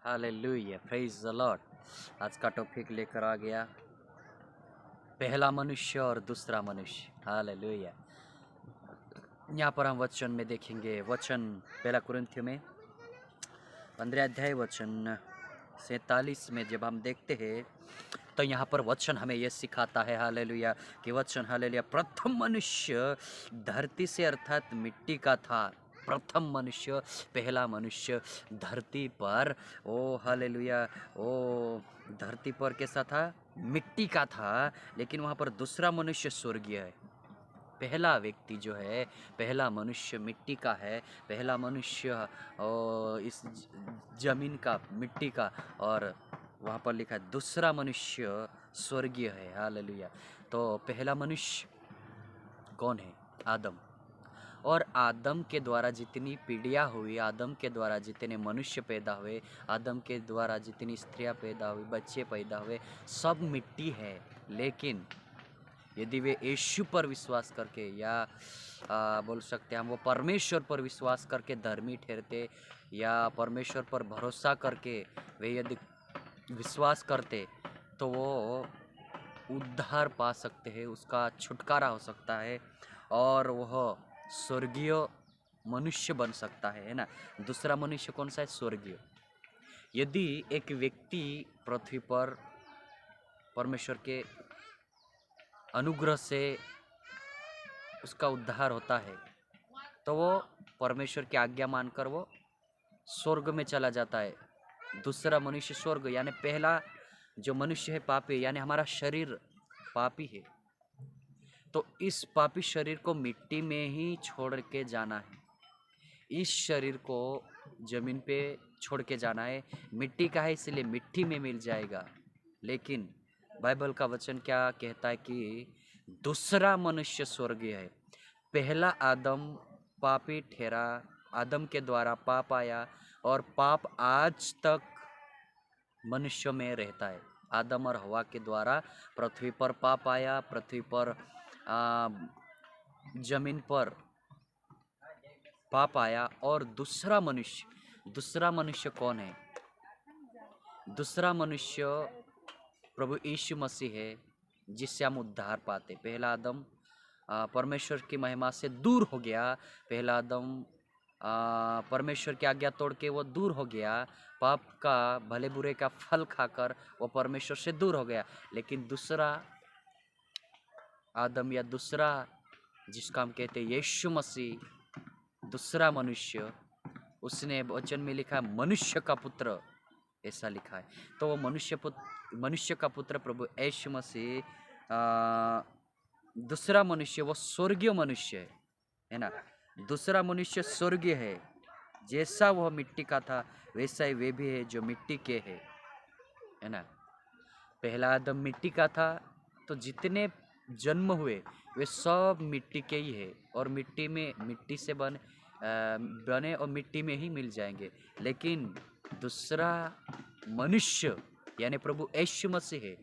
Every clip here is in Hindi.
Hallelujah, praise the Lord. आज का टॉपिक लेकर आ गया पहला मनुष्य और दूसरा मनुष्य। हालेलुया। यहाँ पर हम वचन में देखेंगे, वचन पहला कुरिन्थियों में 15 अध्याय वचन 47 में जब हम देखते हैं तो यहाँ पर वचन हमें यह सिखाता है हालेलुया कि वचन हालेलुया प्रथम मनुष्य धरती से अर्थात मिट्टी का था। प्रथम मनुष्य, पहला मनुष्य धरती पर, ओ हालेलुया, ओ धरती पर कैसा था? मिट्टी का था। लेकिन वहाँ पर दूसरा मनुष्य स्वर्गीय है। पहला व्यक्ति जो है, पहला मनुष्य मिट्टी का है, पहला मनुष्य इस जमीन का, मिट्टी का, और वहाँ पर लिखा है दूसरा मनुष्य स्वर्गीय है। हालेलुया। तो पहला मनुष्य कौन है? आदम। और आदम के द्वारा जितनी पीढ़ियाँ हुई, आदम के द्वारा जितने मनुष्य पैदा हुए, आदम के द्वारा जितनी स्त्रियाँ पैदा हुई, बच्चे पैदा हुए, सब मिट्टी है। लेकिन यदि वे यीशु पर विश्वास करके या बोल सकते हैं हम वो परमेश्वर पर विश्वास करके धर्मी ठहरते, या परमेश्वर पर भरोसा करके वे यदि विश्वास करते तो वो उद्धार पा सकते हैं, उसका छुटकारा हो सकता है और वह स्वर्गीय मनुष्य बन सकता है ना। दूसरा मनुष्य कौन सा है? स्वर्गीय। यदि एक व्यक्ति पृथ्वी पर परमेश्वर के अनुग्रह से उसका उद्धार होता है तो वो परमेश्वर की आज्ञा मानकर वो स्वर्ग में चला जाता है। दूसरा मनुष्य स्वर्ग, यानी पहला जो मनुष्य है पापी, यानी हमारा शरीर पापी है, तो इस पापी शरीर को मिट्टी में ही छोड़ के जाना है। इस शरीर को जमीन पे छोड़ के जाना है। मिट्टी का है इसलिए मिट्टी में मिल जाएगा। लेकिन बाइबल का वचन क्या कहता है कि दूसरा मनुष्य स्वर्गीय है। पहला आदम पापी ठहरा, आदम के द्वारा पाप आया और पाप आज तक मनुष्य में रहता है। आदम और हवा के द्वारा पृथ्वी पर पाप आया, पृथ्वी पर जमीन पर पाप आया। और दूसरा मनुष्य कौन है? दूसरा मनुष्य प्रभु यीशु मसीह है, जिससे हम उद्धार पाते। पहला आदम परमेश्वर की महिमा से दूर हो गया। पहला आदम परमेश्वर की आज्ञा तोड़ के वो दूर हो गया, पाप का, भले बुरे का फल खाकर वो परमेश्वर से दूर हो गया। लेकिन दूसरा आदम या दूसरा जिसका हम कहते हैं यीशु मसीह, दूसरा मनुष्य, उसने वचन में लिखा है मनुष्य का पुत्र, ऐसा लिखा है। तो वो मनुष्य का पुत्र प्रभु यीशु मसीह दूसरा मनुष्य, वो स्वर्गीय मनुष्य है ना। दूसरा मनुष्य स्वर्गीय है। जैसा वह मिट्टी का था वैसा ही वे भी है जो मिट्टी के है ना। पहला आदम मिट्टी का था, तो जितने जन्म हुए वे सब मिट्टी के ही है और मिट्टी से बने और मिट्टी में ही मिल जाएंगे। लेकिन दूसरा मनुष्य यानी प्रभु यीशु मसीह है,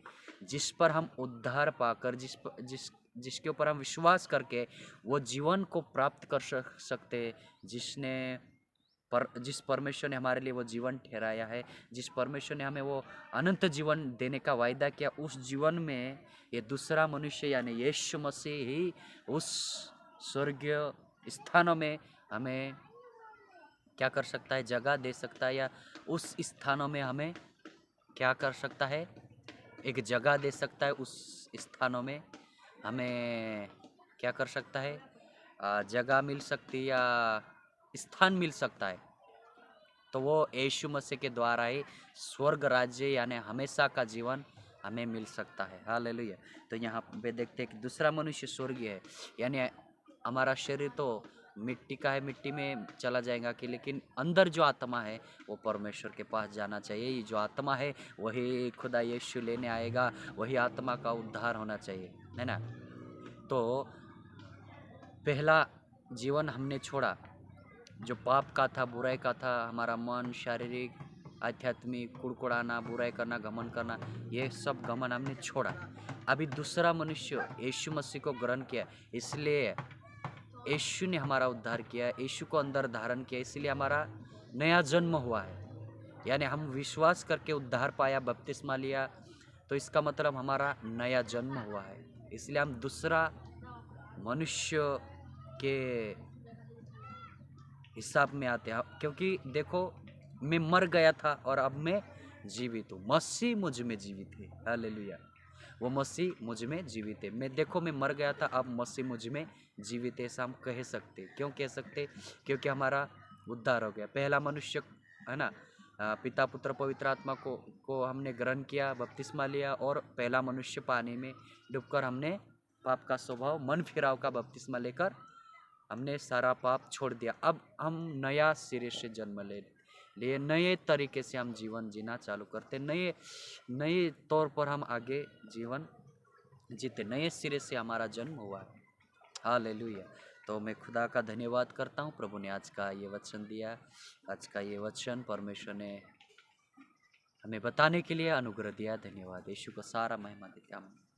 जिस पर हम उद्धार पाकर, जिसके ऊपर हम विश्वास करके वो जीवन को प्राप्त कर सकते, जिस परमेश्वर ने हमारे लिए वो जीवन ठहराया है, जिस परमेश्वर ने हमें वो अनंत जीवन देने का वायदा किया, उस जीवन में ये दूसरा मनुष्य यानी यीशु मसीह ही उस स्वर्गीय स्थानों में हमें क्या कर सकता है? जगह दे सकता है, या उस स्थानों में हमें क्या कर सकता है? एक जगह दे सकता है। उस स्थानों में हमें क्या कर सकता है? जगह मिल सकती है या स्थान मिल सकता है। तो वो यीशु मसीह के द्वारा ही स्वर्ग राज्य यानी हमेशा का जीवन हमें मिल सकता है। हालेलुया। तो यहाँ पे देखते हैं कि दूसरा मनुष्य स्वर्गीय है, यानी हमारा शरीर तो मिट्टी का है, मिट्टी में चला जाएगा कि, लेकिन अंदर जो आत्मा है वो परमेश्वर के पास जाना चाहिए। ये जो आत्मा है वही खुदा यीशु लेने आएगा, वही आत्मा का उद्धार होना चाहिए, है ना। तो पहला जीवन हमने छोड़ा जो पाप का था, बुराई का था, हमारा मन, शारीरिक, आध्यात्मिक, कुड़कुड़ाना, बुराई करना, घमंड करना, ये सब घमंड हमने छोड़ा। अभी दूसरा मनुष्य यीशु मसीह को ग्रहण किया, इसलिए यीशु ने हमारा उद्धार किया, यीशु को अंदर धारण किया, इसलिए हमारा नया जन्म हुआ है। यानी हम विश्वास करके उद्धार पाया, बपतिस्मा लिया, तो इसका मतलब हमारा नया जन्म हुआ है। इसलिए हम दूसरा मनुष्य के हिसाब में आते हैं, क्योंकि देखो मैं मर गया था और अब मैं जीवित हूँ। मसीह मुझ में जीवित है, हालेलुया। वो मसीह मुझ में जीवित है। मैं देखो मैं मर गया था, अब मसीह मुझ में जीवित है, ऐसा हम कह सकते। क्यों कह सकते? क्योंकि हमारा उद्धार हो गया। पहला मनुष्य है ना, पिता पुत्र पवित्र आत्मा को हमने ग्रहण किया, बपतिस्मा लिया, और पहला मनुष्य पानी में डूबकर हमने पाप का स्वभाव, मन फिराव का बपतिस्मा लेकर हमने सारा पाप छोड़ दिया। अब हम नया सिरे से जन्म ले लिए, नए तरीके से हम जीवन जीना चालू करते, नए नए तौर पर हम आगे जीवन जीते, नए सिरे से हमारा जन्म हुआ है। हालेलुया। तो मैं खुदा का धन्यवाद करता हूँ, प्रभु ने आज का ये वचन दिया। आज का ये वचन परमेश्वर ने हमें बताने के लिए अनुग्रह दिया। धन्यवाद। यीशु को सारा महिमा देते हैं।